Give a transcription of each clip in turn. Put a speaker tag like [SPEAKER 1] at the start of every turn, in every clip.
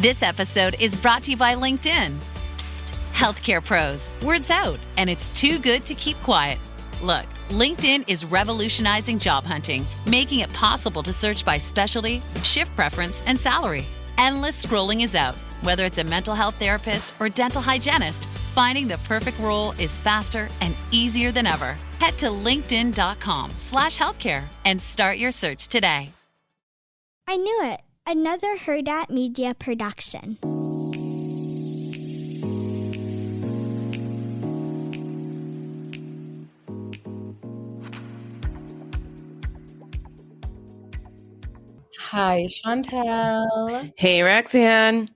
[SPEAKER 1] This episode is brought to you by LinkedIn. Psst, healthcare pros, word's out, and it's too good to keep quiet. Look, LinkedIn is revolutionizing job hunting, making it possible to search by specialty, shift preference, and salary. Endless scrolling is out. Whether it's a mental health therapist or dental hygienist, finding the perfect role is faster and easier than ever. Head to linkedin.com/healthcare and start your search today.
[SPEAKER 2] I knew it. Another Herdat Media production.
[SPEAKER 3] Hi, Chantel.
[SPEAKER 4] Hey, Roxanne.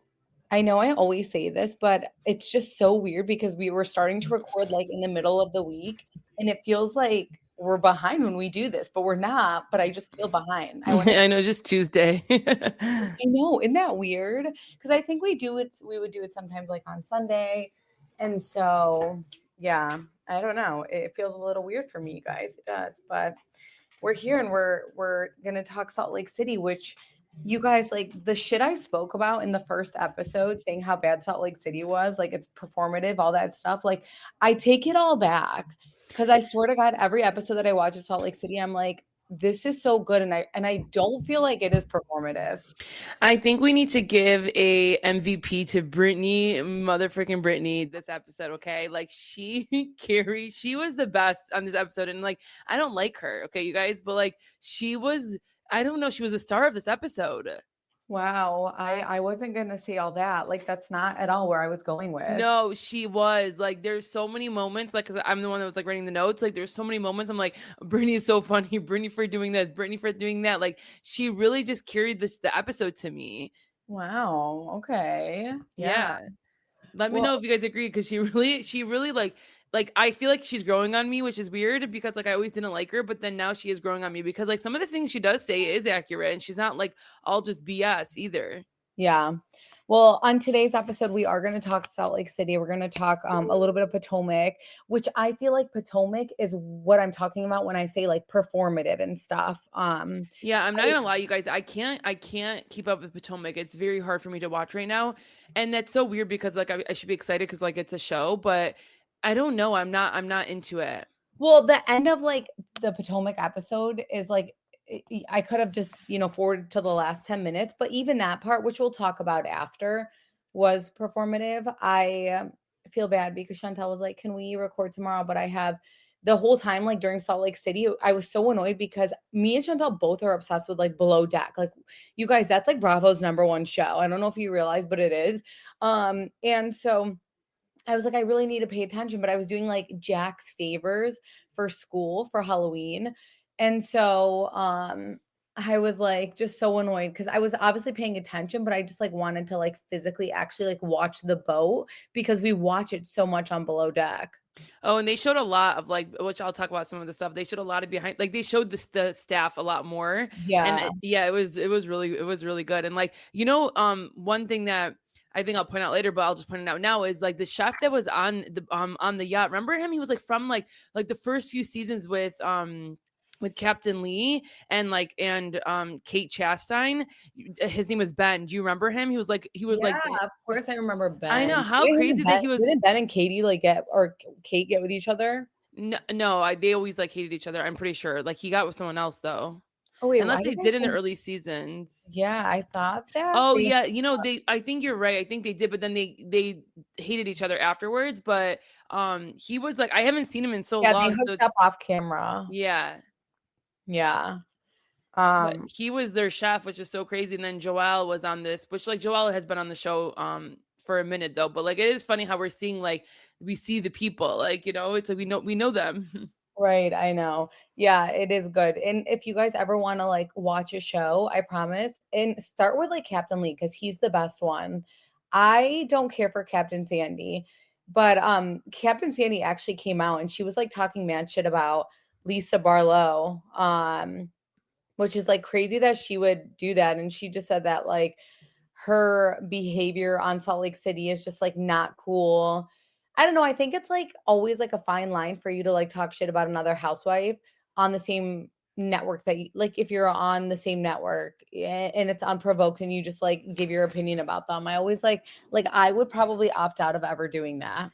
[SPEAKER 3] I know I always say this, but it's just so weird because we were starting to record like in the middle of the week, and it feels like we're behind when we do this, but we're not. But I just feel behind.
[SPEAKER 4] I know, just Tuesday.
[SPEAKER 3] I know, isn't that weird? Because I think we would do it sometimes like on Sunday, and so yeah, I don't know. It feels a little weird for me, you guys. It does, but we're here and we're gonna talk Salt Lake City, which you guys, like, the shit I spoke about in the first episode, saying how bad Salt Lake City was, like it's performative, all that stuff. Like, I take it all back because I swear to God, every episode that I watch of Salt Lake City, I'm like, this is so good, and I don't feel like it is performative.
[SPEAKER 4] I think we need to give a MVP to Brittany, motherfucking Brittany, this episode, okay? Like, she was the best on this episode, and like, I don't like her, okay, you guys, but like, she was a star of this episode.
[SPEAKER 3] Wow, I wasn't gonna say all that. Like, that's not at all where I was going with.
[SPEAKER 4] No, she was. Like, there's so many moments, like, because I'm the one that was like writing the notes. Like, there's so many moments I'm like, Brittany is so funny. Brittany for doing this, Brittany for doing that. Like, she really just carried the episode to me.
[SPEAKER 3] Wow. Okay.
[SPEAKER 4] Yeah. Let me know if you guys agree, because she really like I feel like she's growing on me, which is weird because like I always didn't like her, but then now she is growing on me because like some of the things she does say is accurate, and she's not like all just BS either.
[SPEAKER 3] Yeah. Well, on today's episode, we are going to talk Salt Lake City. We're going to talk a little bit of Potomac, which I feel like Potomac is what I'm talking about when I say like performative and stuff.
[SPEAKER 4] Yeah, I'm not gonna lie, you guys. I can't keep up with Potomac. It's very hard for me to watch right now, and that's so weird because like I should be excited because like it's a show, but I don't know. I'm not into it.
[SPEAKER 3] Well, the end of like the Potomac episode is like, I could have just, forwarded to the last 10 minutes, but even that part, which we'll talk about after, was performative. I feel bad because Chantel was like, can we record tomorrow? But I have the whole time, like during Salt Lake City, I was so annoyed because me and Chantel both are obsessed with like Below Deck. Like, you guys, that's like Bravo's #1 show. I don't know if you realize, but it is. And so I was like, I really need to pay attention, but I was doing like Jack's favors for school for Halloween. And so I was like just so annoyed because I was obviously paying attention, but I just like wanted to like physically actually like watch the boat because we watch it so much on Below Deck.
[SPEAKER 4] Oh, and they showed a lot of like, which I'll talk about some of the stuff. They showed a lot of behind, like they showed the staff a lot more.
[SPEAKER 3] Yeah.
[SPEAKER 4] And it was really good. And like, one thing that I think I'll point out later, but I'll just point it out now is like the chef that was on the yacht. Remember him? He was like from like the first few seasons with Captain Lee and Kate Chastain. His name was Ben. Do you remember him? He was like
[SPEAKER 3] of course I remember Ben.
[SPEAKER 4] I know, how crazy that he was.
[SPEAKER 3] Didn't Ben and Katie Kate get with each other?
[SPEAKER 4] No, they always like hated each other. I'm pretty sure. Like he got with someone else though.
[SPEAKER 3] Oh wait,
[SPEAKER 4] unless they did in the early seasons.
[SPEAKER 3] Yeah, I thought that.
[SPEAKER 4] Oh yeah, I think you're right. I think they did, but then they hated each other afterwards. But he was like, I haven't seen him in so long.
[SPEAKER 3] They hooked up off camera.
[SPEAKER 4] Yeah.
[SPEAKER 3] But
[SPEAKER 4] he was their chef, which is so crazy. And then Joelle was on this, which like Joelle has been on the show for a minute though. But like it is funny how we're seeing like we see the people, like it's like we know them.
[SPEAKER 3] Right, I know. Yeah, it is good. And if you guys ever want to like watch a show, I promise, and start with like Captain Lee because he's the best one. I don't care for Captain Sandy, but Captain Sandy actually came out and she was like talking mad shit about Lisa Barlow, which is like crazy that she would do that. And she just said that like her behavior on Salt Lake City is just like not cool. I don't know. I think it's like always like a fine line for you to like talk shit about another housewife on the same networks that like if you're on the same network and it's unprovoked and you just like give your opinion about them. I always like I would probably opt out of ever doing that.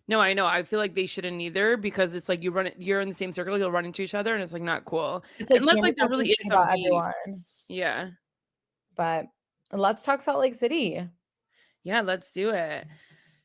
[SPEAKER 4] No, I know. I feel like they shouldn't either because it's like you're in the same circle, you'll run into each other, and it's like not cool.
[SPEAKER 3] It's like
[SPEAKER 4] Unless
[SPEAKER 3] Tammy
[SPEAKER 4] like there
[SPEAKER 3] talking
[SPEAKER 4] really is
[SPEAKER 3] shit
[SPEAKER 4] some
[SPEAKER 3] about
[SPEAKER 4] beef.
[SPEAKER 3] everyone.
[SPEAKER 4] Yeah.
[SPEAKER 3] But let's talk Salt Lake City.
[SPEAKER 4] Yeah, let's do it.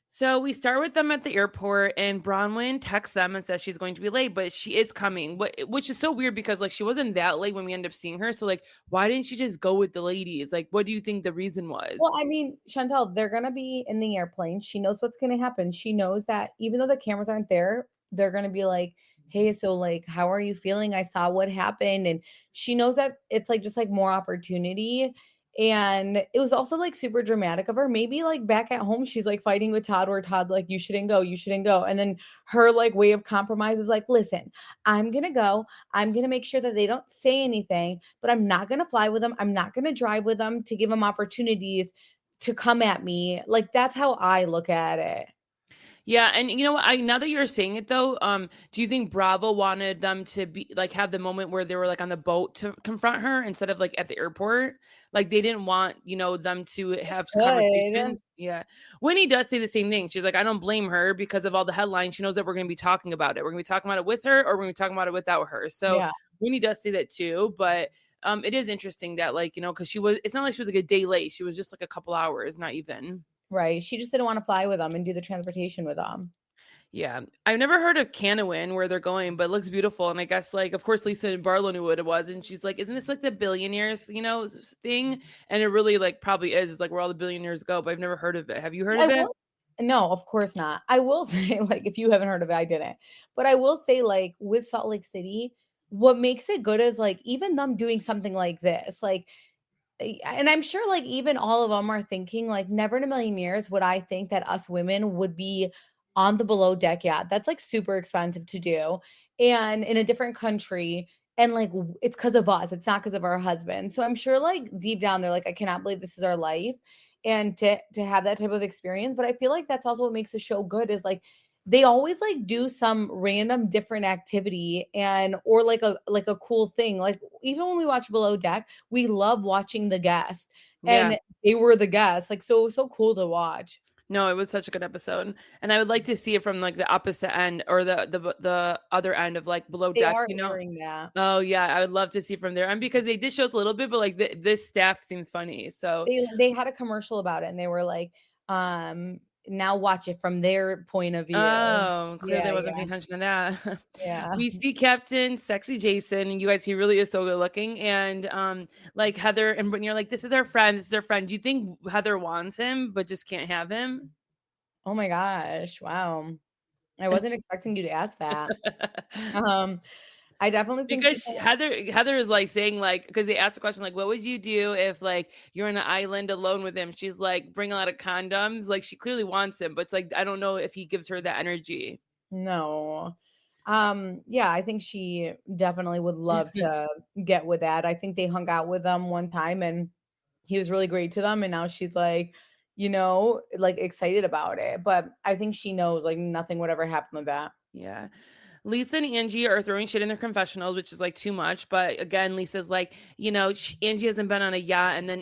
[SPEAKER 4] So we start with them at the airport, and Bronwyn texts them and says she's going to be late, but she is coming. Which is so weird because like she wasn't that late when we end up seeing her. So like, why didn't she just go with the ladies? Like, what do you think the reason
[SPEAKER 3] Well,
[SPEAKER 4] was?
[SPEAKER 3] I mean, Chantel, they're gonna be in the airplane. She knows what's gonna happen. She knows that even though the cameras aren't there, they're gonna be like, "Hey, so like, how are you feeling? I saw what happened," and she knows that it's like just like more opportunity. And it was also like super dramatic of her. Maybe like back at home, she's like fighting with Todd, where Todd like, "You shouldn't go, you shouldn't go," and then her like way of compromise is like, "Listen, I'm gonna go. I'm gonna make sure that they don't say anything, but I'm not gonna fly with them. I'm not gonna drive with them to give them opportunities to come at me." Like, that's how I look at it.
[SPEAKER 4] Yeah, and you know what? I now that you're saying it though, do you think Bravo wanted them to be like have the moment where they were like on the boat to confront her instead of like at the airport? Like they didn't want, them to have
[SPEAKER 3] Good.
[SPEAKER 4] conversations. Yeah. Winnie does say the same thing. She's like, I don't blame her because of all the headlines. She knows that we're gonna be talking about it. We're gonna be talking about it with her or we're gonna be talking about it without her. So
[SPEAKER 3] Yeah,
[SPEAKER 4] Winnie does say that too, but it is interesting that like, because it's not like she was like a day late. She was just like a couple hours, not even.
[SPEAKER 3] right. She just didn't wanna fly with them and do the transportation with them.
[SPEAKER 4] Yeah. I've never heard of Canowin where they're going, but it looks beautiful. And I guess like of course Lisa and Barlow knew what it was. And she's like, isn't this like the billionaires, thing? And it really like probably is. It's like where all the billionaires go, but I've never heard of it. Have you heard
[SPEAKER 3] I
[SPEAKER 4] of it?
[SPEAKER 3] will No, of course not. I will say, like, if you haven't heard of it, I didn't. But I will say, like, with Salt Lake City, what makes it good is like even them doing something like this, like and I'm sure like even all of them are thinking like never in a million years would I think that us women would be on the below deck yacht. That's like super expensive to do and in a different country and like it's because of us. It's not because of our husband. So I'm sure like deep down they're like I cannot believe this is our life and to have that type of experience, but I feel like that's also what makes the show good is like they always like do some random different activity and or like a cool thing. Like even when we watch Below Deck, we love watching the guests
[SPEAKER 4] Yeah.
[SPEAKER 3] and they were the guests. Like so it was so cool to watch.
[SPEAKER 4] No, it was such a good episode. And I would like to see it from like the opposite end or the other end of like below
[SPEAKER 3] They
[SPEAKER 4] deck,
[SPEAKER 3] are airing that.
[SPEAKER 4] Oh yeah, I would love to see from there. And because they did show us a little bit, but like this staff seems funny. So
[SPEAKER 3] They had a commercial about it and they were like, now watch it from their point of view.
[SPEAKER 4] oh, clearly I
[SPEAKER 3] Yeah,
[SPEAKER 4] wasn't
[SPEAKER 3] yeah,
[SPEAKER 4] paying attention to that.
[SPEAKER 3] yeah.
[SPEAKER 4] We see Captain Sexy Jason, and you guys, he really is so good looking. And like Heather and Brittany are like, this is our friend, this is our friend. Do you think Heather wants him but just can't have him?
[SPEAKER 3] Oh my gosh. Wow. I wasn't expecting you to ask that. Um, I definitely think she
[SPEAKER 4] Because Heather is like saying like because they asked a question like what would you do if like you're on an island alone with him? She's like bring a lot of condoms. Like she clearly wants him, but it's like I don't know if he gives her that energy.
[SPEAKER 3] no. Yeah, I think she definitely would love to get with that. I think they hung out with them one time and he was really great to them. And now she's like, like excited about it. But I think she knows like nothing would ever happen with that.
[SPEAKER 4] Yeah. Lisa and Angie are throwing shit in their confessionals, which is like too much. But again, Lisa's like, Angie hasn't been on a yacht, and then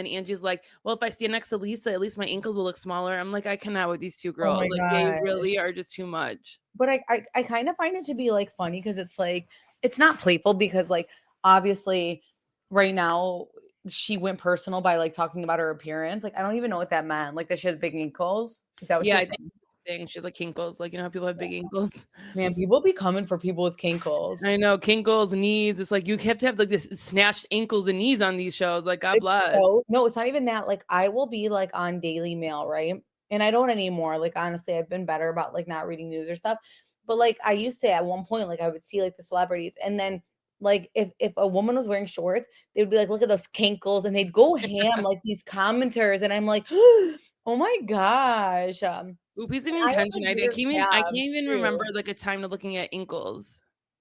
[SPEAKER 4] Angie's like, well, if I stand next to Lisa, at least my ankles will look smaller. I'm like, I cannot with these two
[SPEAKER 3] Oh
[SPEAKER 4] girls.
[SPEAKER 3] my
[SPEAKER 4] Like, they
[SPEAKER 3] gosh.
[SPEAKER 4] really are just too much.
[SPEAKER 3] But I kind of find it to be like funny because it's like it's not playful because like obviously right now she went personal by like talking about her appearance. Like I don't even know what that meant. Like that she has big ankles. Is that what she
[SPEAKER 4] Yeah,
[SPEAKER 3] was
[SPEAKER 4] I think
[SPEAKER 3] saying?
[SPEAKER 4] she's like kinkles. Like, how people have big ankles.
[SPEAKER 3] Man, people be coming for people with kinkles.
[SPEAKER 4] I know kinkles, knees. It's like you have to have like this snatched ankles and knees on these shows. Like, God
[SPEAKER 3] It's
[SPEAKER 4] bless.
[SPEAKER 3] so no, it's not even that. Like I will be like on Daily Mail, right? And I don't anymore. Like honestly, I've been better about like not reading news or stuff. But like I used to at one point, like I would see like the celebrities, and then like if a woman was wearing shorts, they would be like, look at those kinkles, and they'd go ham like these commenters, and I'm like, oh my gosh.
[SPEAKER 4] Ooh, please give
[SPEAKER 3] And
[SPEAKER 4] me
[SPEAKER 3] I have
[SPEAKER 4] attention.
[SPEAKER 3] like
[SPEAKER 4] I
[SPEAKER 3] bigger
[SPEAKER 4] can't even. I can't
[SPEAKER 3] calves
[SPEAKER 4] even remember
[SPEAKER 3] too.
[SPEAKER 4] like a time to looking at ankles.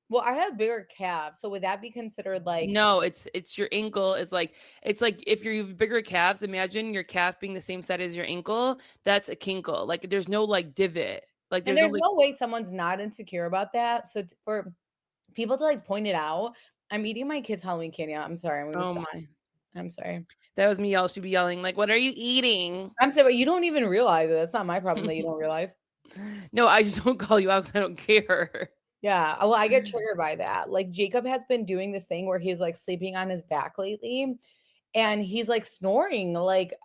[SPEAKER 3] Well, I have bigger calves, so would that be considered like
[SPEAKER 4] No, it's your ankle. It's like if you have bigger calves, imagine your calf being the same size as your ankle. That's a kinkle. Like there's no like divot. Like
[SPEAKER 3] and
[SPEAKER 4] there's no
[SPEAKER 3] there's
[SPEAKER 4] like
[SPEAKER 3] no way someone's not insecure about that. So for people to like point it out. I'm eating my kids' Halloween candy. I'm sorry. I'm gonna
[SPEAKER 4] Oh
[SPEAKER 3] stop.
[SPEAKER 4] my.
[SPEAKER 3] I'm sorry.
[SPEAKER 4] That was me. Y'all should be yelling like, "What are you eating?"
[SPEAKER 3] I'm sorry, but you don't even realize it. That's not my problem that you don't realize.
[SPEAKER 4] No, I just don't call you out because I don't care.
[SPEAKER 3] Yeah. Well, I get triggered by that. Like Jacob has been doing this thing where he's like sleeping on his back lately. And he's like snoring, like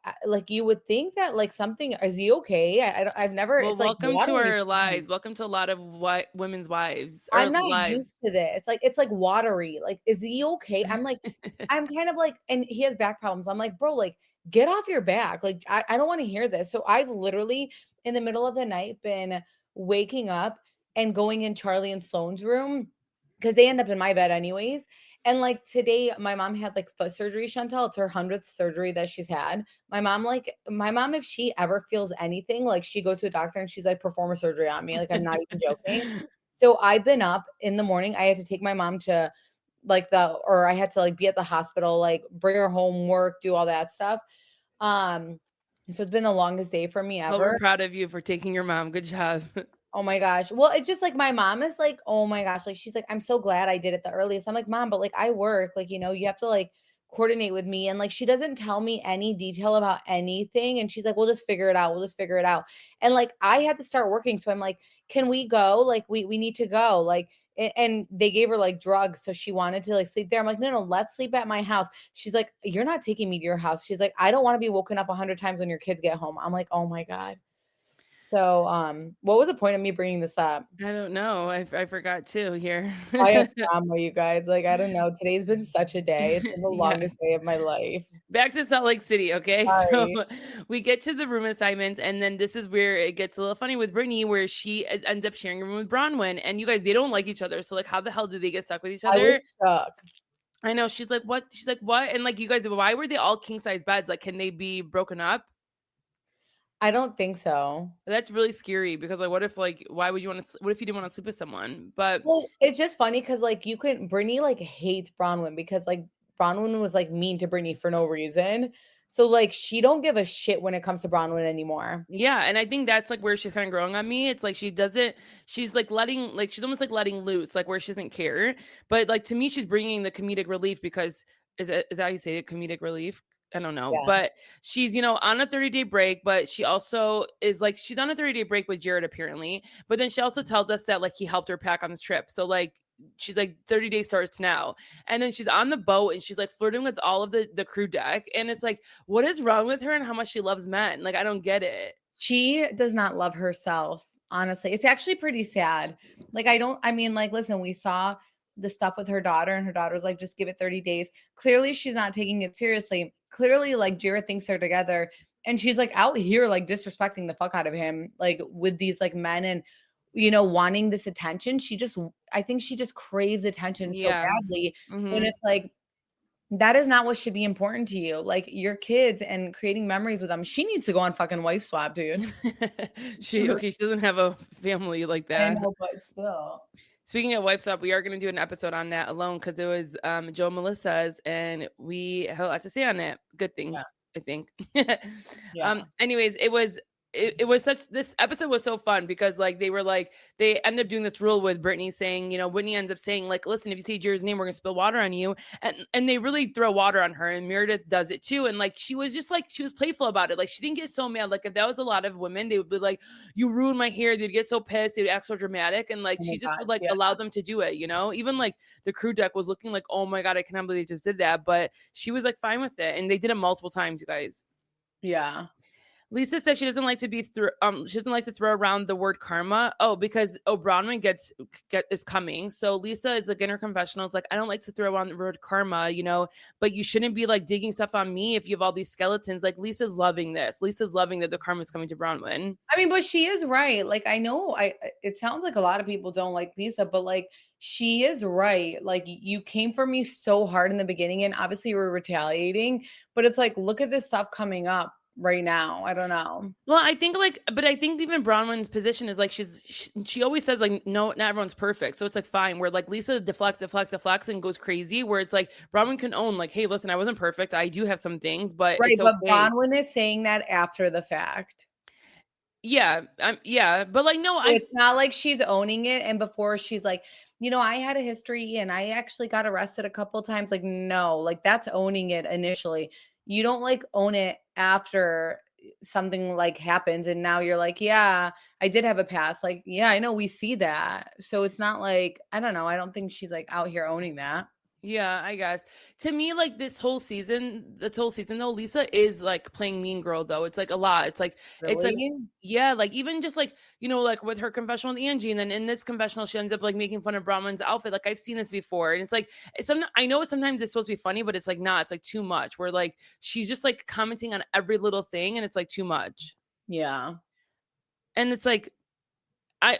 [SPEAKER 3] you would think that like something is he okay? I've never.
[SPEAKER 4] Well,
[SPEAKER 3] It's like
[SPEAKER 4] welcome to
[SPEAKER 3] watery
[SPEAKER 4] our
[SPEAKER 3] snoring.
[SPEAKER 4] lives. Welcome to a lot of women's wives or
[SPEAKER 3] I'm not used
[SPEAKER 4] lives.
[SPEAKER 3] to this. Like it's like watery. Like, is he okay? I'm like, I'm kind of like, and he has back problems. I'm like, bro, like get off your back. Like I don't want to hear this. So I've literally in the middle of the night been waking up and going in Charlie and Sloane's room because they end up in my bed anyways. And like today, my mom had like foot surgery, Chantal. It's her 100th surgery that she's had. My mom, if she ever feels anything, like she goes to a doctor and she's like, perform a surgery on me. Like, I'm not even joking. So I've been up in the morning. I had to take my mom to or I had to like be at the hospital, like bring her home, work, do all that stuff. So it's been the longest day for me
[SPEAKER 4] Well, we're
[SPEAKER 3] ever.
[SPEAKER 4] proud of you for taking your mom. Good job.
[SPEAKER 3] Oh my gosh. Well, it's just like my mom is like, oh my gosh, like she's like, I'm so glad I did it the earliest. I'm like, mom, but like I work, like, you have to like coordinate with me. And like she doesn't tell me any detail about anything. And she's like, we'll just figure it out. We'll just figure it out. And like I had to start working. So I'm like, can we go? Like we need to go. Like and they gave her like drugs. So she wanted to like sleep there. I'm like, no, let's sleep at my house. She's like, you're not taking me to your house. She's like, I don't want to be woken up 100 times when your kids get home. I'm like, oh my God. So, what was the point of me bringing this up?
[SPEAKER 4] I don't know. I forgot too here.
[SPEAKER 3] I have drama, you guys. Like, I don't know. Today's been such a day. It's been the
[SPEAKER 4] Yeah.
[SPEAKER 3] longest day of my life.
[SPEAKER 4] Back to Salt Lake City, okay? So
[SPEAKER 3] Sorry.
[SPEAKER 4] we get to the room assignments, and then this is where it gets a little funny with Brittany, where she ends up sharing a room with Bronwyn, and you guys, they don't like each other. So like, how the hell did they get stuck with each
[SPEAKER 3] I
[SPEAKER 4] other?
[SPEAKER 3] was stuck.
[SPEAKER 4] I know. She's like, what? She's like, what? And like, you guys, why were they all king size beds? Like, can they be broken up?
[SPEAKER 3] I don't think so.
[SPEAKER 4] That's really scary because like, what if like, why would you want to? What if you didn't want to sleep with someone? But
[SPEAKER 3] Well, it's just funny because like Brittany like hates Bronwyn because like Bronwyn was like mean to Brittany for no reason. So like she don't give a shit when it comes to Bronwyn anymore.
[SPEAKER 4] yeah, and I think that's like where she's kind of growing on me. It's like she's like she's almost like letting loose, like where she doesn't care. But like to me, she's bringing the comedic relief because is that how you say it? Comedic relief? I don't know.
[SPEAKER 3] Yeah.
[SPEAKER 4] But she's, on a 30-day break, but she also is like, she's on a 30-day break with Jared apparently. But then she also tells us that like he helped her pack on this trip. So like, she's like 30 days starts now. And then she's on the boat and she's like flirting with all of the crew deck. And it's like, what is wrong with her and how much she loves men? Like, I don't get it.
[SPEAKER 3] She does not love herself, honestly. It's actually pretty sad. Like, listen, we saw the stuff with her daughter, and her daughter's like, just give it 30 days. Clearly, she's not taking it seriously. Clearly, like, Jared thinks they're together, and she's like out here, like, disrespecting the fuck out of him, like, with these like men and, wanting this attention. I think she just craves attention so
[SPEAKER 4] Yeah.
[SPEAKER 3] badly.
[SPEAKER 4] Mm-hmm.
[SPEAKER 3] And it's like, that is not what should be important to you. Like your kids and creating memories with them. She needs to go on fucking wife swap, dude.
[SPEAKER 4] She doesn't have a family like that.
[SPEAKER 3] I know, but still.
[SPEAKER 4] Speaking of wife swap, we are going to do an episode on that alone because it was Joe and Melissa's, and we have a lot to say on it. Good things,
[SPEAKER 3] Yeah.
[SPEAKER 4] I think.
[SPEAKER 3] Yeah.
[SPEAKER 4] Anyways, it was this episode was so fun because like they ended up doing this rule with Brittany saying, Whitney ends up saying like, listen, if you say Jared's name, we're gonna spill water on you, and they really throw water on her, and Meredith does it too, and like she was playful about it, like she didn't get so mad. Like if that was a lot of women, they would be like, you ruined my hair, they'd get so pissed, they'd act so dramatic, and like
[SPEAKER 3] Oh
[SPEAKER 4] she
[SPEAKER 3] my
[SPEAKER 4] just
[SPEAKER 3] gosh,
[SPEAKER 4] would like
[SPEAKER 3] yeah.
[SPEAKER 4] allow them to do it, even like the crew deck was looking like, oh my god, I cannot believe they just did that, but she was like fine with it, and they did it multiple times, you guys.
[SPEAKER 3] Yeah.
[SPEAKER 4] Lisa says she doesn't like to she doesn't like to throw around the word karma. Oh, because Bronwyn is coming. So Lisa is like in her confessional. It's like, I don't like to throw around the word karma, but you shouldn't be like digging stuff on me if you have all these skeletons. Like Lisa's loving this. Lisa's loving that the karma is coming to Bronwyn.
[SPEAKER 3] I mean, but she is right. Like I know it sounds like a lot of people don't like Lisa, but like she is right. Like you came for me so hard in the beginning and obviously we're retaliating, but it's like, look at this stuff coming up right now. I don't know.
[SPEAKER 4] Well, I think even Bronwyn's position is like she always says like, no, not everyone's perfect. So it's like fine. Where like Lisa deflects and goes crazy. Where it's like Bronwyn can own like, hey, listen, I wasn't perfect. I do have some things, but
[SPEAKER 3] Right.
[SPEAKER 4] it's
[SPEAKER 3] But
[SPEAKER 4] okay.
[SPEAKER 3] Bronwyn is saying that after the fact.
[SPEAKER 4] Yeah. Yeah. But like, no,
[SPEAKER 3] it's not like she's owning it. And before she's like, I had a history and I actually got arrested a couple times. Like, no, like that's owning it initially. You don't like own it after something like happens and now you're like, yeah, I did have a past. Like, yeah, I know we see that. So it's not like, I don't know. I don't think she's like out here owning that.
[SPEAKER 4] Yeah, I guess. To me, like this whole season though, Lisa is like playing mean girl though. It's like a lot. It's like
[SPEAKER 3] Really?
[SPEAKER 4] yeah, like even just like, like with her confessional with Angie, and then in this confessional, she ends up like making fun of Bronwyn's outfit. Like I've seen this before. And it's like I know sometimes it's supposed to be funny, but it's like not, it's like too much. Where like she's just like commenting on every little thing and it's like too much.
[SPEAKER 3] Yeah.
[SPEAKER 4] And it's like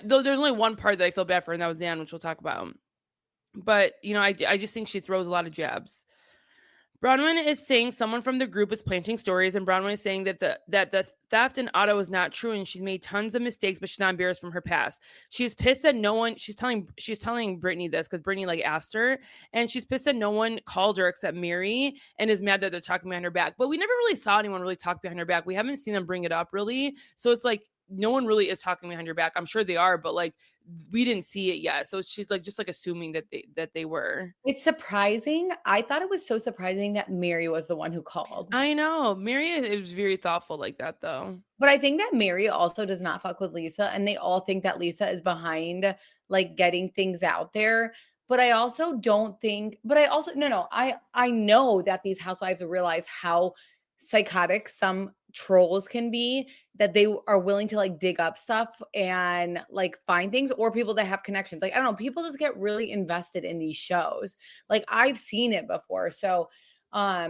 [SPEAKER 4] though there's only one part that I feel bad for, and that was the end, which we'll talk about. But I just think she throws a lot of jabs. Bronwyn is saying someone from the group is planting stories, and Bronwyn is saying that the theft in Otto is not true, and she's made tons of mistakes, but she's not embarrassed from her past. She's pissed that no one. She's telling Brittany this because Brittany like asked her, and she's pissed that no one called her except Mary, and is mad that they're talking behind her back. But we never really saw anyone really talk behind her back. We haven't seen them bring it up really, so it's like no one really is talking behind her back. I'm sure they are, but like we didn't see it yet. So she's like just like assuming that they were.
[SPEAKER 3] It's surprising. I thought it was so surprising that Mary was the one who called.
[SPEAKER 4] I know. Mary is very thoughtful like that though.
[SPEAKER 3] But I think that Mary also does not fuck with Lisa, and they all think that Lisa is behind like getting things out there. But I also don't think, but I also no, I know that these housewives realize how psychotic some trolls can be, that they are willing to like dig up stuff and like find things, or people that have connections. Like, I don't know, people just get really invested in these shows. Like I've seen it before. So I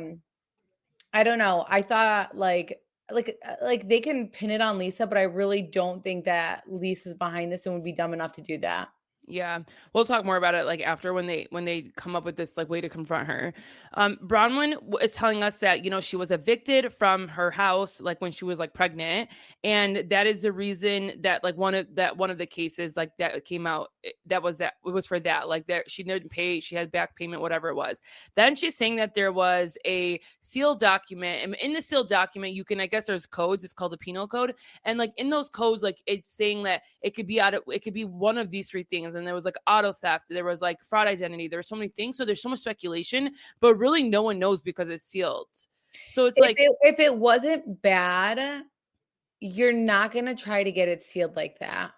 [SPEAKER 3] don't know. I thought like they can pin it on Lisa, but I really don't think that Lisa's behind this and would be dumb enough to do that.
[SPEAKER 4] Yeah. We'll talk more about it like after when they come up with this like way to confront her. Bronwyn is telling us that, she was evicted from her house like when she was like pregnant. And that is the reason that like one of the cases like that came out, it was for that, like that she didn't pay, she had back payment, whatever it was. Then she's saying that there was a sealed document, and in the sealed document, you can, I guess there's codes, it's called a penal code. And like in those codes, like it's saying that it could be one of these three things. And there was like auto theft, there was like fraud identity, there were so many things. So there's so much speculation, but really no one knows because it's sealed. So it's
[SPEAKER 3] If it wasn't bad, you're not going to try to get it sealed like that.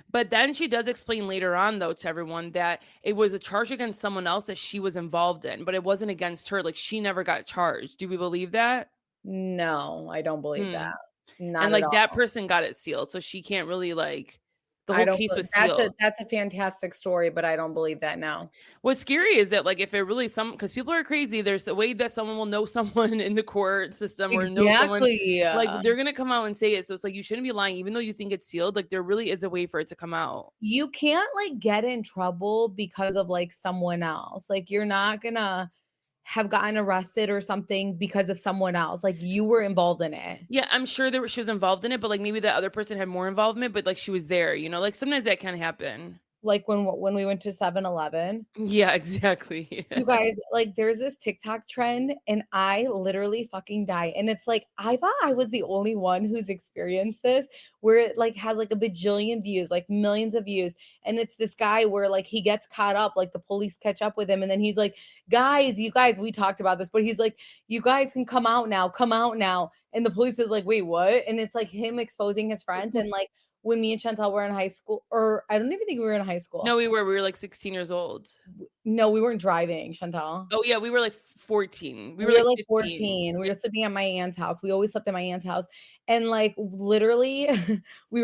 [SPEAKER 4] But then she does explain later on, though, to everyone that it was a charge against someone else that she was involved in, but it wasn't against her. Like she never got charged. Do we believe that?
[SPEAKER 3] No, I don't believe that. Not
[SPEAKER 4] and like
[SPEAKER 3] at all.
[SPEAKER 4] that person got it sealed, so she can't really like. The whole case was sealed.
[SPEAKER 3] That's a fantastic story, but I don't believe that now.
[SPEAKER 4] What's scary is that like if it really because people are crazy, there's a way that someone will know someone in the court system or know someone, like they're gonna come out and say it. So it's like you shouldn't be lying, even though you think it's sealed. Like there really is a way for it to come out.
[SPEAKER 3] You can't like get in trouble because of like someone else. Like you're not gonna have gotten arrested or something because of someone else. Like you were involved in it.
[SPEAKER 4] Yeah, I'm sure she was involved in it, but like maybe the other person had more involvement, but like she was there, like sometimes that can happen.
[SPEAKER 3] Like when we went to 7-Eleven.
[SPEAKER 4] Yeah, exactly.
[SPEAKER 3] You guys, like there's this TikTok trend and I literally fucking die. And it's like, I thought I was the only one who's experienced this, where it like has like a bajillion views, like millions of views. And it's this guy where like he gets caught up, like the police catch up with him. And then he's like, you guys, we talked about this, but he's like, you guys can come out now. And the police is like, wait, what? And it's like him exposing his friends. And like, when me and Chantal were in high school, or I don't even think we were in high school.
[SPEAKER 4] No, we were like 16 years old.
[SPEAKER 3] No, we weren't driving, Chantal.
[SPEAKER 4] Oh yeah, we were like 14.
[SPEAKER 3] We were like 14. We were sleeping at my aunt's house. We always slept at my aunt's house. And like literally we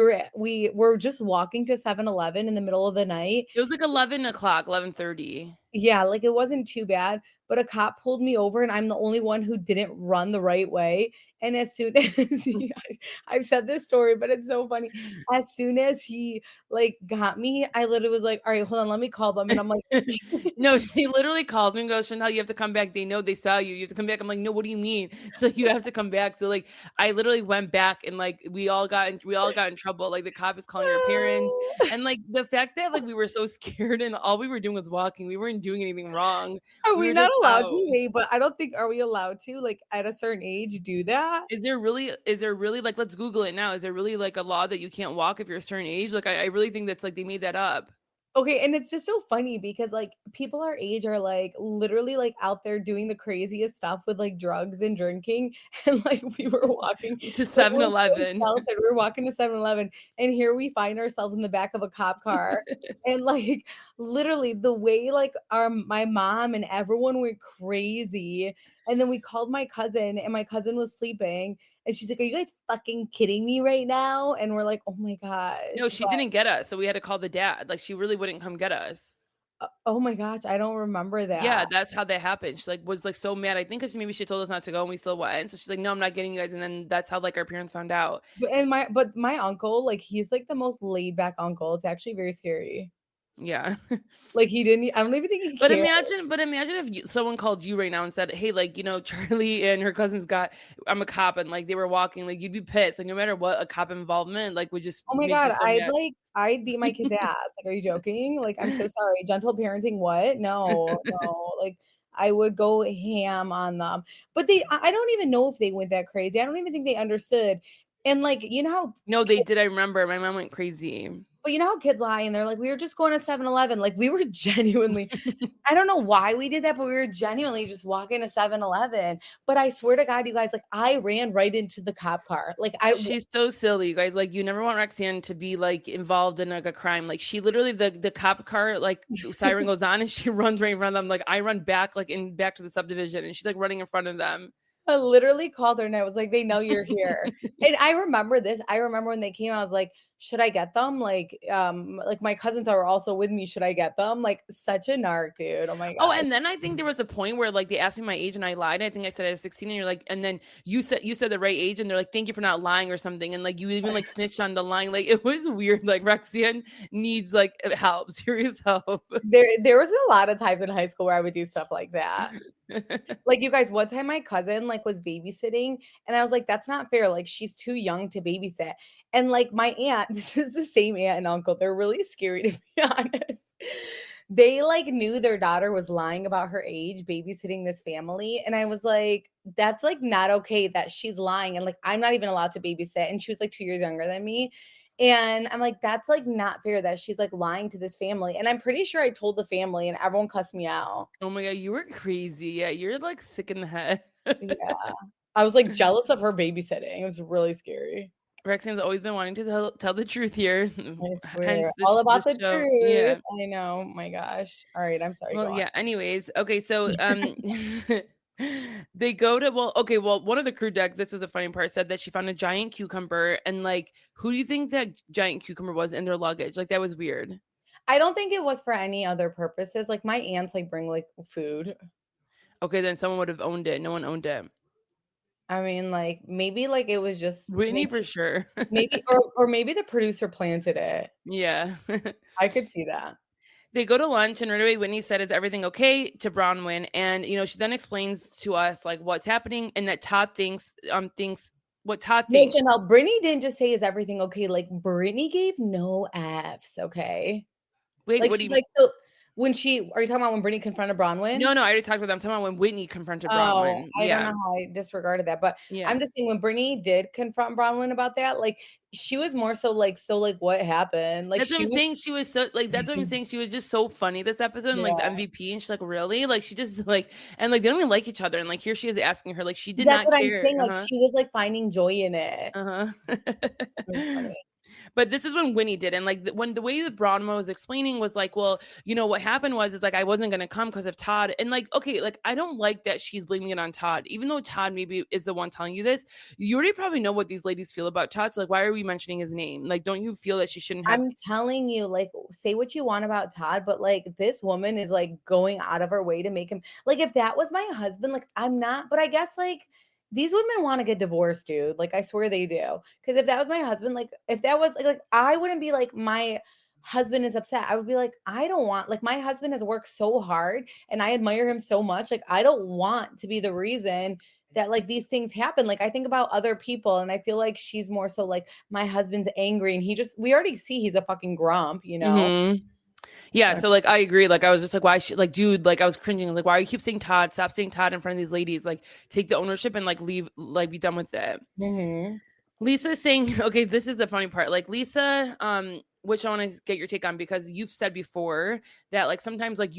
[SPEAKER 3] were just walking to 7-Eleven in the middle of the night.
[SPEAKER 4] It was like 11 o'clock, 11:30.
[SPEAKER 3] Yeah, like it wasn't too bad, but a cop pulled me over and I'm the only one who didn't run the right way. And as soon as I've said this story, but it's so funny. As soon as he like got me, I literally was like, all right, hold on, let me call them. And I'm like,
[SPEAKER 4] no, she literally called me and goes, Chantal, you have to come back. They know they saw you. You have to come back. I'm like, no, what do you mean? So you have to come back. So like, I literally went back and like, we all got in trouble. Like the cop is calling our parents. And like the fact that like we were so scared and all we were doing was walking. We weren't doing anything wrong.
[SPEAKER 3] Are we not allowed to? Wait, but I don't think, are we allowed to like at a certain age do that?
[SPEAKER 4] Is there really like, let's Google it now. Is there really like a law that you can't walk if you're a certain age? Like, I really think that's like, they made that up.
[SPEAKER 3] Okay, and it's just so funny because, like, people our age are, like, literally, like, out there doing the craziest stuff with, like, drugs and drinking, and, like, we were walking
[SPEAKER 4] To
[SPEAKER 3] like, we're so
[SPEAKER 4] 7-Eleven.
[SPEAKER 3] sheltered, we're walking to 7-Eleven, and here we find ourselves in the back of a cop car, and, like, literally the way, like, my mom and everyone went crazy, and then we called my cousin, and my cousin was sleeping, and she's like, "Are you guys fucking kidding me right now?" And we're like, "Oh my gosh,"
[SPEAKER 4] No, she
[SPEAKER 3] but
[SPEAKER 4] didn't get us, so we had to call the dad. Like, she really wouldn't come get us.
[SPEAKER 3] oh my gosh, I don't remember
[SPEAKER 4] Yeah,
[SPEAKER 3] that.
[SPEAKER 4] that's how that happened. She, like, was, like, so mad. I think 'cause maybe she told us not to go and we still went. So she's like, "No, I'm not getting you guys." And then that's how, like, our parents found out.
[SPEAKER 3] But my uncle, like, he's, like, the most laid back uncle. It's actually very scary.
[SPEAKER 4] Yeah.
[SPEAKER 3] Like, I don't even think he
[SPEAKER 4] But
[SPEAKER 3] cared.
[SPEAKER 4] imagine if someone called you right now and said, "Hey, like, Charlie and her cousins got I'm a cop," and, like, they were walking, like, you'd be pissed. Like, no matter what, a cop involvement, like, would just
[SPEAKER 3] Oh my
[SPEAKER 4] make you
[SPEAKER 3] god,
[SPEAKER 4] so mad.
[SPEAKER 3] I'd beat my kid's ass. Like, are you joking? Like, I'm so sorry. Gentle parenting, what? No, no. Like, I would go ham on them. But I don't even know if they went that crazy. I don't even think they understood. And, like, you know how
[SPEAKER 4] No, they did. I remember. My mom went crazy.
[SPEAKER 3] but you know how kids lie and they're like, "We were just going to 7-Eleven." Like, we were genuinely I don't know why we did that, but we were genuinely just walking to 7-Eleven. But I swear to God, you guys, like, I ran right into the cop car. Like,
[SPEAKER 4] She's so silly, you guys. Like, you never want Roxanne to be, like, involved in, like, a crime. Like, she literally the cop car, like, siren goes on and she runs right in front of them. Like, I run back, like, back to the subdivision and she's, like, running in front of them.
[SPEAKER 3] I literally called her and I was like, "They know you're here." And I remember this. I remember when they came, I was like, "Should I get them?" Like my cousins are also with me. Should I get them? Like, such a narc, dude. Oh my
[SPEAKER 4] Oh,
[SPEAKER 3] gosh.
[SPEAKER 4] and then I think there was a point where, like, they asked me my age and I lied. I think I said I was 16 and you're like, and then you said the right age and they're like, "Thank you for not lying," or something. And, like, you even, like, snitched on the lying. Like, it was weird. Like, Roxanne needs, like, help, serious help.
[SPEAKER 3] There was a lot of times in high school where I would do stuff like that. Like, you guys, one time my cousin, like, was babysitting, and I was like, "That's not fair, like, she's too young to babysit." And, like, my aunt this is the same aunt and uncle, they're really scary, to be honest. They, like, knew their daughter was lying about her age babysitting this family, and I was like, "That's, like, not okay that she's lying," and, like, I'm not even allowed to babysit, and she was, like, 2 years younger than me, and I'm like, "That's, like, not fair that she's, like, lying to this family," and I'm pretty sure I told the family, and everyone cussed me out.
[SPEAKER 4] Oh my god, you were crazy. Yeah, you're, like, sick in the head.
[SPEAKER 3] Yeah. I was, like, jealous of her babysitting. It was really scary.
[SPEAKER 4] Roxanne's always been wanting to tell the truth here.
[SPEAKER 3] I
[SPEAKER 4] Hence
[SPEAKER 3] swear.
[SPEAKER 4] this
[SPEAKER 3] All about
[SPEAKER 4] this
[SPEAKER 3] the
[SPEAKER 4] show.
[SPEAKER 3] truth.
[SPEAKER 4] Yeah.
[SPEAKER 3] I know. My gosh. Alright, I'm sorry,
[SPEAKER 4] Well,
[SPEAKER 3] go on.
[SPEAKER 4] yeah, anyways, okay, so, they go to one of the crew deck, this was a funny part, said that she found a giant cucumber and, like, who do you think that giant cucumber was in their luggage? Like, that was weird.
[SPEAKER 3] I don't think it was for any other purposes. Like, my aunts, like, bring, like, food.
[SPEAKER 4] Okay, then someone would have owned it. No one owned it.
[SPEAKER 3] I mean, like, maybe, like, it was just
[SPEAKER 4] Whitney for sure.
[SPEAKER 3] maybe or maybe the producer planted it.
[SPEAKER 4] Yeah.
[SPEAKER 3] I could see that.
[SPEAKER 4] They go to lunch and right away Whitney said, "Is everything okay?" to Bronwyn. And she then explains to us like what's happening and that Todd thinks what Todd
[SPEAKER 3] No,
[SPEAKER 4] thinks.
[SPEAKER 3] Chanel, Brittany didn't just say, "Is everything okay?" Like, Brittany gave no Fs, okay?
[SPEAKER 4] Wait,
[SPEAKER 3] Like,
[SPEAKER 4] what do
[SPEAKER 3] she's
[SPEAKER 4] you mean?
[SPEAKER 3] like, so are you talking about when Brittany confronted Bronwyn?
[SPEAKER 4] No, I already talked about that. I'm talking about when Whitney confronted
[SPEAKER 3] Oh,
[SPEAKER 4] Bronwyn.
[SPEAKER 3] I don't
[SPEAKER 4] Yeah.
[SPEAKER 3] know how I disregarded that, but
[SPEAKER 4] Yeah.
[SPEAKER 3] I'm just saying when Brittany did confront Bronwyn about that, like, she was more so like, "So, like, what happened?" Like,
[SPEAKER 4] That's what
[SPEAKER 3] she
[SPEAKER 4] I'm
[SPEAKER 3] was
[SPEAKER 4] saying. She was so like that's what I'm saying. She was just so funny this episode and like the
[SPEAKER 3] yeah.
[SPEAKER 4] MVP. And she's like, really? Like she just like and like they don't even like each other. And like here she is asking her, like she did
[SPEAKER 3] That's
[SPEAKER 4] not
[SPEAKER 3] what I'm
[SPEAKER 4] care.
[SPEAKER 3] saying, like,
[SPEAKER 4] Uh-huh.
[SPEAKER 3] she was, like, finding joy in it. It was
[SPEAKER 4] Uh-huh.
[SPEAKER 3] funny.
[SPEAKER 4] But this is when Winnie did, and like when the way that Bronwyn was explaining was like, well, what happened was is like I wasn't gonna come because of Todd, and like okay, like I don't like that she's blaming it on Todd, even though Todd maybe is the one telling you this. You already probably know what these ladies feel about Todd, so like why are we mentioning his name? Like, don't you feel that she shouldn't have?
[SPEAKER 3] I'm telling you, like, say what you want about Todd, but, like, this woman is, like, going out of her way to make him like, if that was my husband, like, I'm not but I guess, like, these women wanna get divorced, dude, like, I swear they do. Because if that was my husband, like, if that was like, I wouldn't be like, "My husband is upset." I would be like, "I don't want" like, my husband has worked so hard, and I admire him so much, like, I don't want to be the reason that, like, these things happen, like, I think about other people, and I feel like she's more so like, my husband's angry and we already see he's a fucking grump, you know?
[SPEAKER 4] Mhm. Yeah,
[SPEAKER 3] So
[SPEAKER 4] so like I agree. Like I was just like, why? Like, dude, like I was cringing. Like, why do you keep saying Todd? Stop saying Todd in front of these ladies. Like, take the ownership and like leave. Like, be done with it.
[SPEAKER 3] mhm.
[SPEAKER 4] Lisa is saying, okay, this is the funny part. Like Lisa, which I want to get your take on, because you've said before that like sometimes like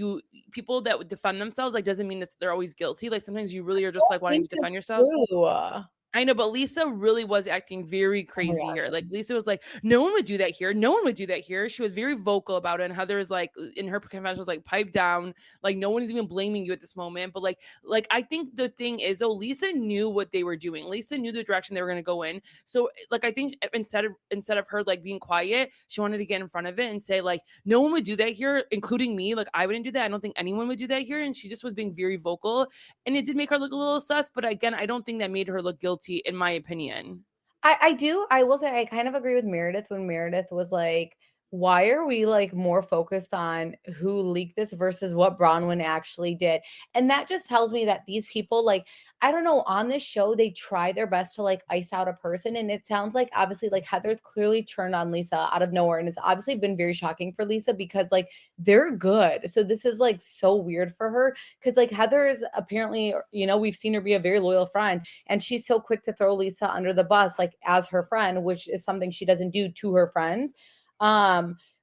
[SPEAKER 4] people that would defend themselves like doesn't mean that they're always guilty. Like sometimes you really are just like
[SPEAKER 3] I
[SPEAKER 4] wanting
[SPEAKER 3] think
[SPEAKER 4] to defend
[SPEAKER 3] that's
[SPEAKER 4] yourself.
[SPEAKER 3] true. Oh
[SPEAKER 4] I know, but Lisa really was acting very
[SPEAKER 3] my
[SPEAKER 4] crazy
[SPEAKER 3] gosh.
[SPEAKER 4] here. Like Lisa was like, "No one would do that here. No one would do that here." She was very vocal about it, and Heather is like, in her confession, was like, "Pipe down. Like no one is even blaming you at this moment." But like I think the thing is though, Lisa knew what they were doing. Lisa knew the direction they were going to go in. So like I think instead of her like being quiet, she wanted to get in front of it and say like, "No one would do that here, including me. Like I wouldn't do that. I don't think anyone would do that here." And she just was being very vocal, and it did make her look a little sus. But again, I don't think that made her look guilty, in my opinion.
[SPEAKER 3] I do. I will say I kind of agree with Meredith when Meredith was like, why are we like more focused on who leaked this versus what Bronwyn actually did? And that just tells me that these people, like, I don't know, on this show, they try their best to like ice out a person. And it sounds like obviously like Heather's clearly turned on Lisa out of nowhere. And it's obviously been very shocking for Lisa because like they're good. So this is like so weird for her because like Heather is apparently, we've seen her be a very loyal friend. And she's so quick to throw Lisa under the bus, like as her friend, which is something she doesn't do to her friends.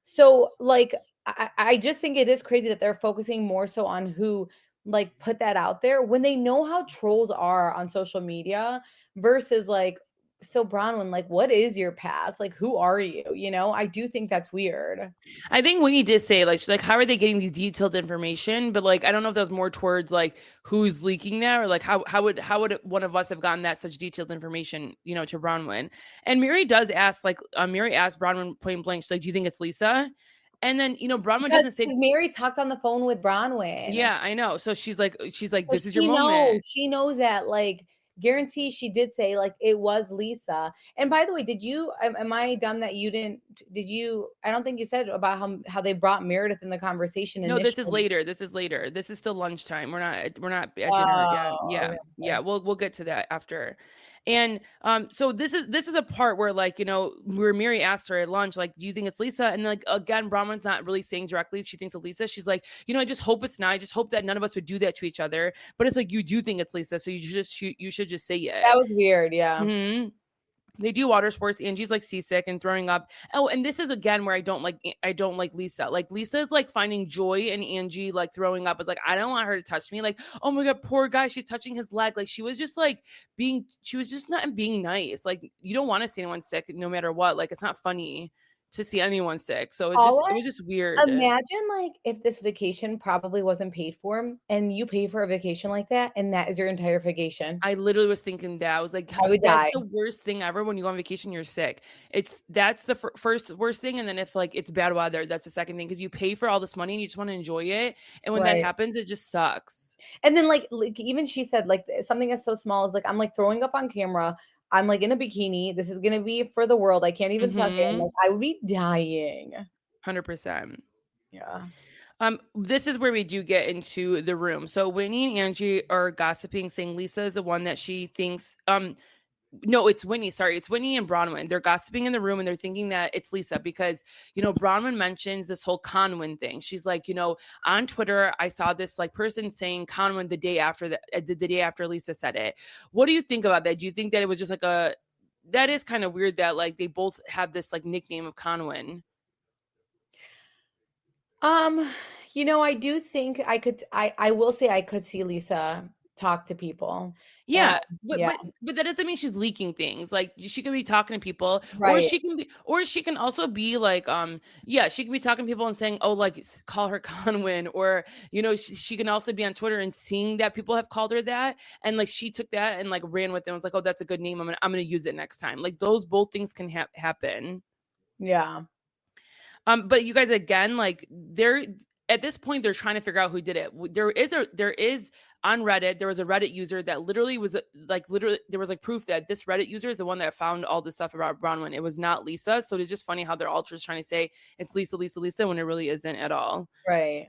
[SPEAKER 3] So like I just think it is crazy that they're focusing more so on who like put that out there when they know how trolls are on social media versus like, so Bronwyn, like, what is your past? Like, who are you? I do think that's weird.
[SPEAKER 4] I think Winnie did say like she's like, how are they getting these detailed information? But like I don't know if that was more towards like who's leaking that, or like how would one of us have gotten that such detailed information, to Bronwyn. And Mary does ask, like Mary asked Bronwyn point blank, she's like, do you think it's Lisa? And then Bronwyn
[SPEAKER 3] Because
[SPEAKER 4] doesn't say.
[SPEAKER 3] Mary talked on the phone with Bronwyn.
[SPEAKER 4] Yeah, I know. So she's like,
[SPEAKER 3] So
[SPEAKER 4] this is your moment.
[SPEAKER 3] she knows that, like, guarantee she did say, like, it was Lisa. And by the way, am I dumb that you didn't, I don't think you said about how they brought Meredith in the conversation
[SPEAKER 4] No, this is
[SPEAKER 3] initially.
[SPEAKER 4] later. This is later. This is still lunchtime. We're not at dinner yet.
[SPEAKER 3] Oh,
[SPEAKER 4] Yeah.
[SPEAKER 3] okay.
[SPEAKER 4] Yeah. We'll get to that after. And so this is a part where like, where Mary asked her at lunch, like, do you think it's Lisa? And like again, Bronwyn's not really saying directly she thinks it's Lisa. She's like, I just hope it's not. I just hope that none of us would do that to each other. But it's like you do think it's Lisa, so you should just say it.
[SPEAKER 3] That was weird, yeah.
[SPEAKER 4] Mm-hmm. They do water sports. Angie's like seasick and throwing up. Oh, and this is again where I don't like Lisa. Like Lisa is like finding joy in Angie like throwing up. It's like, I don't want her to touch me. Like, oh my God, poor guy. She's touching his leg. Like she was just not being nice. Like you don't want to see anyone sick no matter what. Like it's not funny to see anyone sick. So it was just weird.
[SPEAKER 3] Imagine like if this vacation probably wasn't paid for and you pay for a vacation like that and that is your entire vacation.
[SPEAKER 4] I literally was thinking that. I was like,
[SPEAKER 3] I would die.
[SPEAKER 4] that's the worst thing ever. When you go on vacation, you're sick. That's the first worst thing. And then if like it's bad weather, that's the second thing. Cause you pay for all this money and you just want to enjoy it. And when that happens, it just sucks.
[SPEAKER 3] And then like even she said like something that's so small is like, I'm like throwing up on camera. I'm like in a bikini. This is going to be for the world. I can't even suck in. Like I would be dying.
[SPEAKER 4] 100%.
[SPEAKER 3] Yeah.
[SPEAKER 4] This is where we do get into the room. So Winnie and Angie are gossiping, saying Lisa is the one that she thinks, no, it's Winnie. Sorry, it's Winnie and Bronwyn. They're gossiping in the room and they're thinking that it's Lisa because, Bronwyn mentions this whole Conwyn thing. She's like, on Twitter, I saw this like person saying Conwyn the day after the day after Lisa said it. What do you think about that? Do you think that it was just like that is kind of weird that like they both have this like nickname of Conwyn?
[SPEAKER 3] I do think I will say I could see Lisa talk to people.
[SPEAKER 4] Yeah,
[SPEAKER 3] yeah.
[SPEAKER 4] but that doesn't mean she's leaking things. Like she can be talking to people,
[SPEAKER 3] Right.
[SPEAKER 4] or she can also be like, she can be talking to people and saying, oh, like call her Conwyn, or she can also be on Twitter and seeing that people have called her that, and like she took that and like ran with it and was like, oh, that's a good name. I'm gonna use it next time. Like those both things can happen.
[SPEAKER 3] Yeah.
[SPEAKER 4] But you guys again, like at this point, they're trying to figure out who did it. There is on Reddit, there was a Reddit user that literally there was like proof that this Reddit user is the one that found all this stuff about Bronwyn. It was not Lisa. So it's just funny how they're all just trying to say it's Lisa when it really isn't at all.
[SPEAKER 3] Right.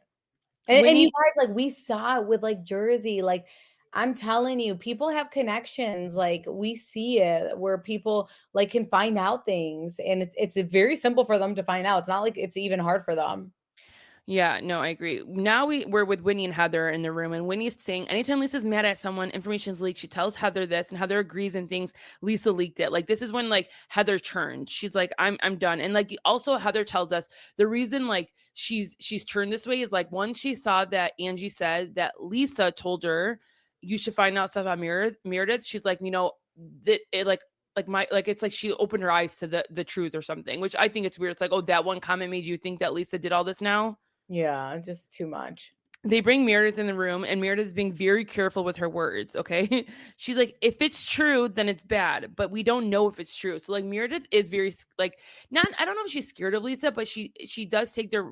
[SPEAKER 3] And you guys, like we saw it with like Jersey, like I'm telling you, people have connections. Like we see it where people like can find out things and it's very simple for them to find out. It's not like it's even hard for them.
[SPEAKER 4] Yeah, no, I agree. Now we're with Winnie and Heather in the room, and Winnie's saying anytime Lisa's mad at someone, information's leaked. She tells Heather this, and Heather agrees and thinks Lisa leaked it. Like this is when like Heather turned. She's like, I'm done. And like also Heather tells us the reason like she's turned this way is like once she saw that Angie said that Lisa told her you should find out stuff about Meredith. She's like, that it like it's like she opened her eyes to the truth or something, which I think it's weird. It's like, oh, that one comment made you think that Lisa did all this now.
[SPEAKER 3] Yeah, just too much.
[SPEAKER 4] They bring Meredith in the room, and Meredith is being very careful with her words. Okay. She's like, if it's true, then it's bad, but we don't know if it's true. So like Meredith is very like, not, I don't know if she's scared of Lisa, but she does take their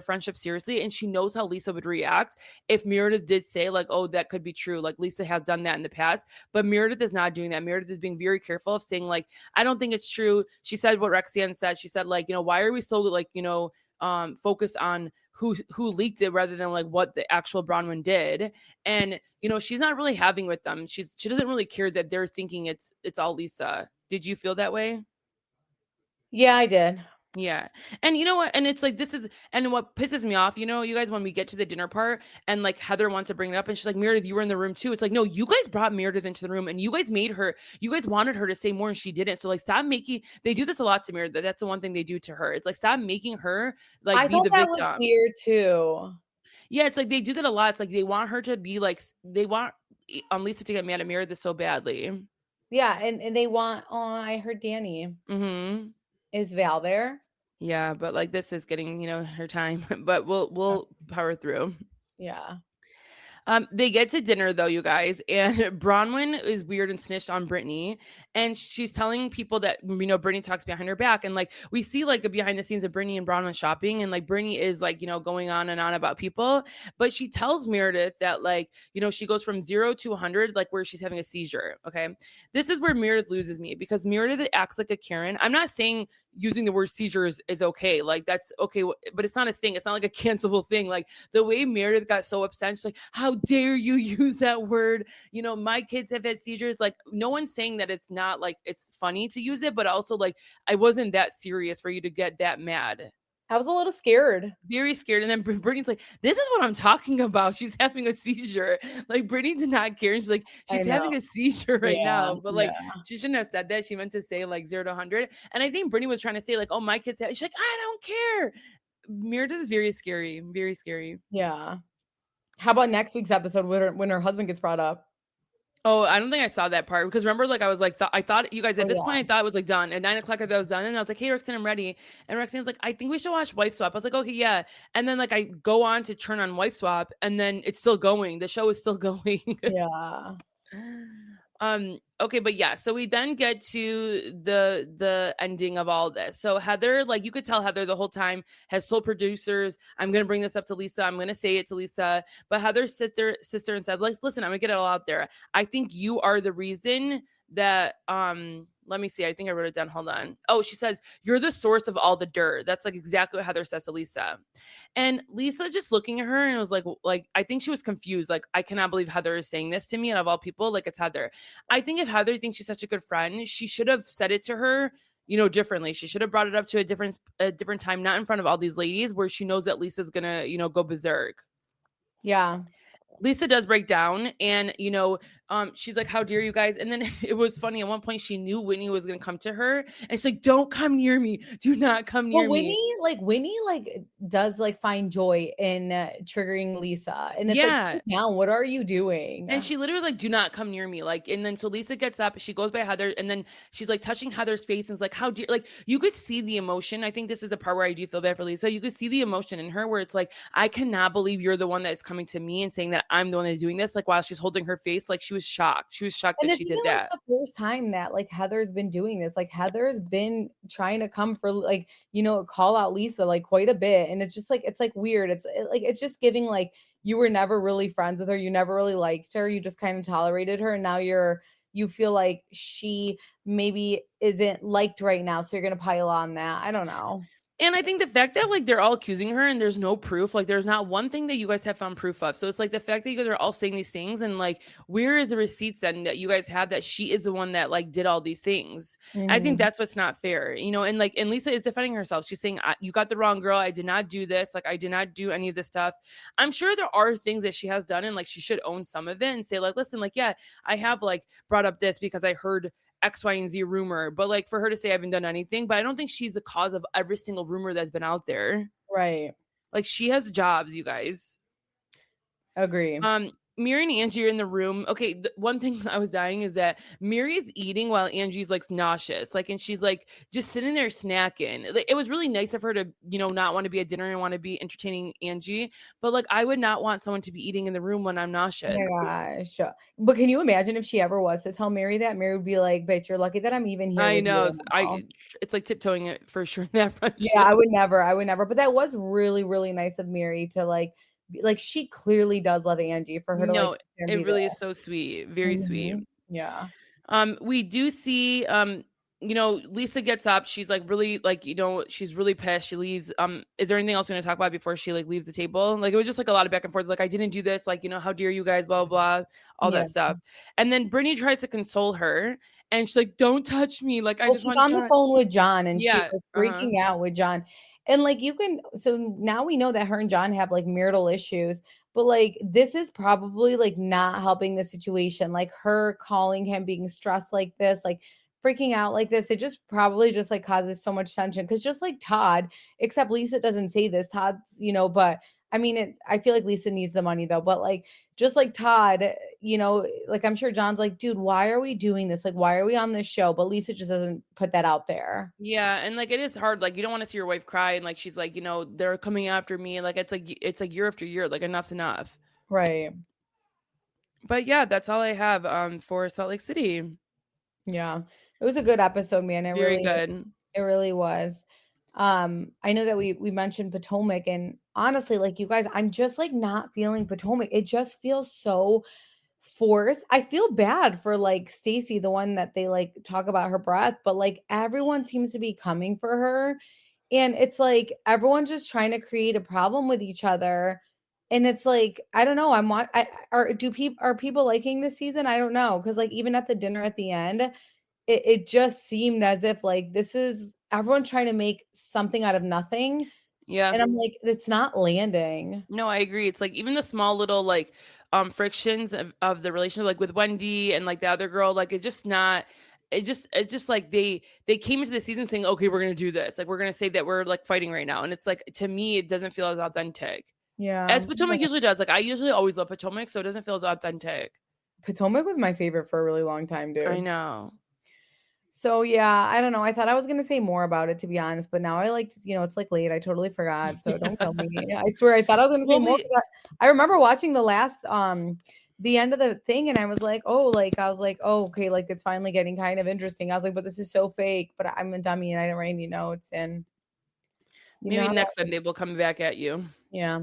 [SPEAKER 4] friendship seriously. And she knows how Lisa would react if Meredith did say like, oh, that could be true. Like Lisa has done that in the past, but Meredith is not doing that. Meredith is being very careful of saying like, I don't think it's true. She said what Rexian said. She said like, why are we so like, focused on who leaked it rather than like what the actual Bronwyn did. And she's not really having with them. She doesn't really care that they're thinking it's all Lisa. Did you feel that way?
[SPEAKER 3] Yeah, I did.
[SPEAKER 4] Yeah. And you know what? And it's like, and what pisses me off, you guys, when we get to the dinner part and like Heather wants to bring it up and she's like, Meredith, you were in the room too. It's like, no, you guys brought Meredith into the room and you guys wanted her to say more and she didn't. So like, they do this a lot to Meredith. That's the one thing they do to her. It's like, stop making her like
[SPEAKER 3] I
[SPEAKER 4] be
[SPEAKER 3] thought
[SPEAKER 4] the
[SPEAKER 3] that
[SPEAKER 4] victim.
[SPEAKER 3] was weird too.
[SPEAKER 4] Yeah. It's like, they do that a lot. It's like, they want her to be like, they want Lisa to get mad at Meredith so badly.
[SPEAKER 3] Yeah. And they want, I heard Danny.
[SPEAKER 4] Mm-hmm.
[SPEAKER 3] Is Val there?
[SPEAKER 4] Yeah, but like this is getting, her time, but we'll power through.
[SPEAKER 3] Yeah.
[SPEAKER 4] They get to dinner though, you guys, and Bronwyn is weird and snitched on Brittany, and she's telling people that Brittany talks behind her back, and like we see like a behind the scenes of Brittany and Bronwyn shopping, and like Brittany is like going on and on about people, but she tells Meredith that like she goes from 0 to 100 like where she's having a seizure. Okay, this is where Meredith loses me because Meredith acts like a Karen. I'm not saying using the word seizure is okay, like that's okay, but it's not a thing. It's not like a cancelable thing. Like the way Meredith got so upset, she's like, how dare you use that word? My kids have had seizures. Like no one's saying that it's not like it's funny to use it, but also like I wasn't that serious for you to get that mad.
[SPEAKER 3] I was a little scared.
[SPEAKER 4] Very scared. And then Brittany's like, this is what I'm talking about. She's having a seizure. Like Brittany did not care. And she's like, she's having a seizure right now. But like, she shouldn't have said that. She meant to say like 0 to 100. And I think Brittany was trying to say like, oh, my kids have, she's like, I don't care. Meredith is very scary. Very scary.
[SPEAKER 3] Yeah. How about next week's episode when her husband gets brought up?
[SPEAKER 4] Oh, I don't think I saw that part because remember, like I was like, I thought you guys at this point, I thought it was like done at 9 o'clock. I thought it was done, and I was like, "Hey, Roxanne, I'm ready." And Roxanne's like, "I think we should watch Wife Swap." I was like, "Okay, yeah." And then like I go on to turn on Wife Swap, and then it's still going. The show is still going.
[SPEAKER 3] Yeah.
[SPEAKER 4] Okay, but yeah, so we then get to the ending of all this. So Heather, like you could tell Heather the whole time has told producers, I'm gonna bring this up to Lisa, I'm gonna say it to Lisa, but Heather's sister and says, like, listen, I'm gonna get it all out there. I think you are the reason that let me see, I think I wrote it down, hold on. Oh, she says you're the source of all the dirt. That's like exactly what Heather says to Lisa. And Lisa just looking at her and it was like I think she was confused, like I cannot believe Heather is saying this to me, and of all people, like it's Heather. I think if Heather thinks she's such a good friend, she should have said it to her differently. She should have brought it up to a different time, not in front of all these ladies where she knows that Lisa's gonna go berserk.
[SPEAKER 3] Yeah.
[SPEAKER 4] Lisa does break down and, she's like, how dare you guys? And then it was funny. At one point, she knew Whitney was going to come to her. And she's like, don't come near me. Do not come near me.
[SPEAKER 3] Whitney does find joy in triggering Lisa. And it's like, sit down. What are you doing?
[SPEAKER 4] And she literally was like, do not come near me. Like, and then so Lisa gets up, she goes by Heather, and then she's like touching Heather's face and is like, how dare, like, you could see the emotion. I think this is the part where I do feel bad for Lisa. You could see the emotion in her where it's like, I cannot believe you're the one that is coming to me and saying that I'm the one that's doing this. Like while she's holding her face, like she was shocked. She was shocked that she did that.
[SPEAKER 3] The first time that Heather's been doing this, Heather's been trying to come for call out Lisa quite a bit, and it's just it's weird. It's just giving you were never really friends with her, you never really liked her, you just kind of tolerated her, and now you feel like she maybe isn't liked right now, so you're gonna pile on that. I don't know.
[SPEAKER 4] And I think the fact that like they're all accusing her and there's no proof, like there's not one thing that you guys have found proof of. So it's like the fact that you guys are all saying these things and like where is the receipts then that you guys have that she is the one that like did all these things? I think that's what's not fair, you know. And like, and Lisa is defending herself. She's saying, "You got the wrong girl. I did not do this. Like I did not do any of this stuff." I'm sure there are things that she has done and like she should own some of it and say like, "Listen, like yeah, I have like brought up this because I heard X, Y, and Z rumor," but like for her to say I haven't done anything, but I don't think she's the cause of every single rumor that's been out there.
[SPEAKER 3] Right.
[SPEAKER 4] Like she has jobs, you guys.
[SPEAKER 3] Agree.
[SPEAKER 4] Miri and Angie are in the room. Okay, the one thing I was dying is that Miri's eating while Angie's like nauseous, like, and she's like just sitting there snacking. Like, it was really nice of her to, you know, not want to be at dinner and want to be entertaining Angie, but like I would not want someone to be eating in the room when I'm nauseous.
[SPEAKER 3] Oh my gosh. But can you imagine if she ever was to tell Mary that? Mary would be like, "Bitch, you're lucky that I'm even here."
[SPEAKER 4] I
[SPEAKER 3] with
[SPEAKER 4] know.
[SPEAKER 3] you
[SPEAKER 4] It's like tiptoeing it for sure in that friendship.
[SPEAKER 3] Yeah, I would never. But that was really, really nice of Mary to like she clearly does love Angie for her to like
[SPEAKER 4] No,
[SPEAKER 3] sit there and
[SPEAKER 4] it
[SPEAKER 3] be
[SPEAKER 4] really
[SPEAKER 3] there.
[SPEAKER 4] is so sweet. Very sweet.
[SPEAKER 3] Yeah.
[SPEAKER 4] We do see you know, Lisa gets up, she's like really like, you know, she's really pissed. She leaves. Is there anything else we're gonna talk about before she like leaves the table? Like it was just like a lot of back and forth, like I didn't do this, like, you know, how dare you guys, blah blah blah, all
[SPEAKER 3] Yeah.
[SPEAKER 4] that stuff. And then Brittany tries to console her and she's like, "Don't touch me, like I just
[SPEAKER 3] She's
[SPEAKER 4] want
[SPEAKER 3] on the
[SPEAKER 4] John."
[SPEAKER 3] phone with John and she's
[SPEAKER 4] Yeah.
[SPEAKER 3] like freaking out with John. And like so now we know that her and John have like marital issues, but like this is probably like not helping the situation. Like her calling him being stressed like this, like freaking out like this, it just probably just like causes so much tension. Cause just like Todd, except Lisa doesn't say this, Todd's, you know, but I mean, I feel like Lisa needs the money though, but like just like Todd, you know, like I'm sure John's like, dude, why are we doing this? Like, why are we on this show? But Lisa just doesn't put that out there.
[SPEAKER 4] Yeah, and like it is hard. Like you don't want to see your wife cry and like she's like, you know, they're coming after me. Like it's like year after year, like enough's enough.
[SPEAKER 3] Right.
[SPEAKER 4] But yeah, that's all I have for Salt Lake City.
[SPEAKER 3] Yeah. It was a good episode, man.
[SPEAKER 4] Very good.
[SPEAKER 3] It really was. I know that we mentioned Potomac, and honestly, like you guys, I'm just like not feeling Potomac. It just feels so forced. I feel bad for like Stacy, the one that they like talk about her breath, but like everyone seems to be coming for her. And it's like everyone's just trying to create a problem with each other. And it's like, I don't know. Are people liking this season? I don't know. Cause like even at the dinner at the end, it just seemed as if like this is everyone trying to make something out of nothing.
[SPEAKER 4] Yeah.
[SPEAKER 3] And I'm like, it's not landing.
[SPEAKER 4] No, I agree. It's like even the small little like frictions of the relationship, like with Wendy and like the other girl, like it's just like they came into the season saying, okay, we're gonna do this. Like we're gonna say that we're like fighting right now. And it's like to me, it doesn't feel as authentic.
[SPEAKER 3] Yeah.
[SPEAKER 4] As Potomac usually does. Like I usually always love Potomac, so it doesn't feel as authentic.
[SPEAKER 3] Potomac was my favorite for a really long time, dude.
[SPEAKER 4] I know.
[SPEAKER 3] So yeah, I don't know. I thought I was gonna say more about it to be honest, but now I like to, you know, it's like late. I totally forgot. So don't kill me. I swear I thought I was gonna say more. I remember watching the last the end of the thing and I was like, oh, okay, like it's finally getting kind of interesting. I was like, but this is so fake. But I'm a dummy and I didn't write any notes and
[SPEAKER 4] maybe next Sunday we'll come back at you.
[SPEAKER 3] Yeah.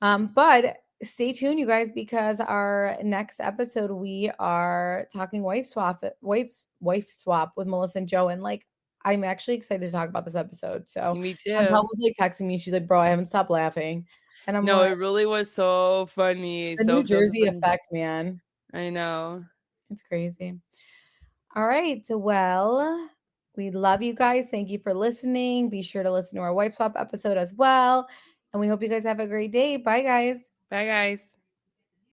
[SPEAKER 3] But stay tuned, you guys, because our next episode we are talking wife swap with Melissa and Joe, and like I'm actually excited to talk about this episode. So
[SPEAKER 4] me too.
[SPEAKER 3] Chantal was like texting me. She's like, "Bro, I haven't stopped laughing," and I'm
[SPEAKER 4] no,
[SPEAKER 3] like,
[SPEAKER 4] it really was so funny.
[SPEAKER 3] The New Jersey effect, man.
[SPEAKER 4] I know,
[SPEAKER 3] it's crazy. All right, well, we love you guys. Thank you for listening. Be sure to listen to our wife swap episode as well. And we hope you guys have a great day. Bye, guys.
[SPEAKER 4] Bye, guys.